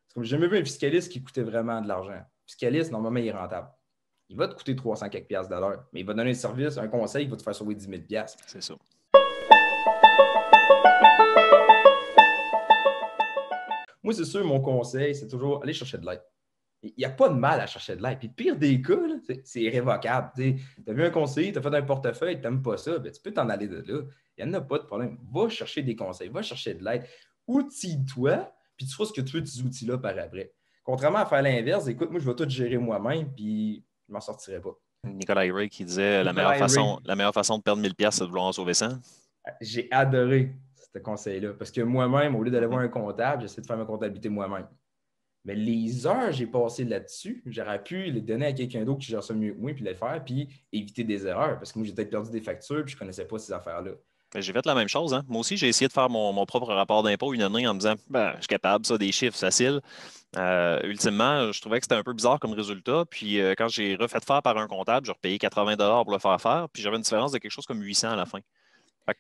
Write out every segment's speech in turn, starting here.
C'est comme j'ai jamais vu un fiscaliste qui coûtait vraiment de l'argent. Le fiscaliste, normalement, il est rentable. Il va te coûter 300 quelques piastres de l'heure, mais il va donner un service, un conseil, il va te faire sauver 10 000 piastres. C'est ça. Moi, c'est sûr, mon conseil, c'est toujours aller chercher de l'aide. Il n'y a pas de mal à chercher de l'aide. Puis, le pire des cas, là, c'est irrévocable. Tu as vu un conseiller, tu as fait un portefeuille, tu n'aimes pas ça, ben, tu peux t'en aller de là. Il n'y en a pas de problème. Va chercher des conseils, va chercher de l'aide. Outille-toi, puis tu feras ce que tu veux de ces outils-là par après. Contrairement à faire l'inverse, écoute, moi, je vais tout gérer moi-même, puis je ne m'en sortirai pas. Nicolas Ray qui disait la Nicolas meilleure façon de perdre 1000 pièces, c'est de vouloir en sauver 100. J'ai adoré ce conseil-là parce que moi-même, au lieu d'aller voir un comptable, j'essaie de faire ma comptabilité moi-même. Mais les heures que j'ai passées là-dessus, j'aurais pu les donner à quelqu'un d'autre qui gère ça mieux que moi, puis les faire, puis éviter des erreurs. Parce que moi, j'ai peut-être perdu des factures, puis je ne connaissais pas ces affaires-là. J'ai fait la même chose. Hein. Moi aussi, j'ai essayé de faire mon propre rapport d'impôt une année en me disant je suis capable, ça, des chiffres faciles. Ultimement, je trouvais que c'était un peu bizarre comme résultat. Puis quand j'ai refait faire par un comptable, j'ai repayé 80 pour le faire faire. Puis j'avais une différence de quelque chose comme 800 à la fin. Fait que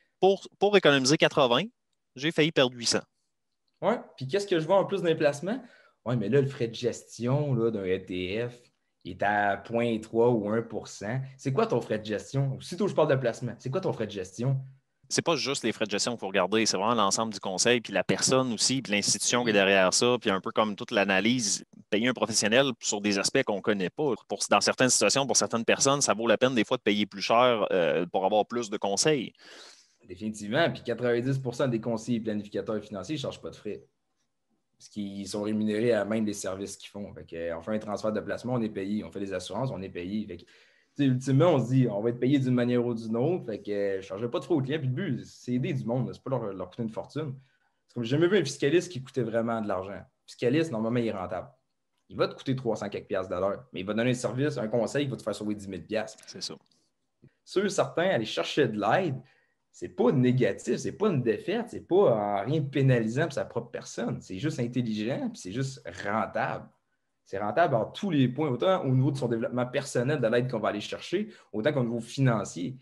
pour économiser 80, j'ai failli perdre 800. Oui, puis qu'est-ce que je vois en plus d'un placement? Oui, mais là, le frais de gestion là, d'un ETF il est à 0,3 ou 1%. C'est quoi ton frais de gestion? Aussitôt que je parle de placement, c'est quoi ton frais de gestion? C'est pas juste les frais de gestion qu'il faut regarder, c'est vraiment l'ensemble du conseil, puis la personne aussi, puis l'institution qui est derrière ça, puis un peu comme toute l'analyse, payer un professionnel sur des aspects qu'on ne connaît pas. Dans certaines situations, pour certaines personnes, ça vaut la peine des fois de payer plus cher pour avoir plus de conseils. Définitivement. Puis 90% des conseillers planificateurs financiers ne chargent pas de frais. Parce qu'ils sont rémunérés à même des services qu'ils font. Fait que, on fait un transfert de placement, on est payé. On fait des assurances, on est payé. Fait que, ultimement, on se dit, on va être payé d'une manière ou d'une autre. Fait que, je ne chargerai pas de frais aux clients. Puis le but, c'est aider du monde. C'est pas leur coûter une fortune. C'est comme j'ai jamais vu un fiscaliste qui coûtait vraiment de l'argent. Le fiscaliste, normalement, il est rentable. Il va te coûter 300 quelques piastres de l'heure, mais il va donner un service, un conseil, il va te faire sauver 10 000 piastres. C'est ça. Ceux, certains, aller chercher de l'aide, c'est pas négatif, c'est pas une défaite, c'est pas rien de pénalisant pour sa propre personne. C'est juste intelligent, puis c'est juste rentable. C'est rentable à tous les points, autant au niveau de son développement personnel, de l'aide qu'on va aller chercher, autant qu'au niveau financier.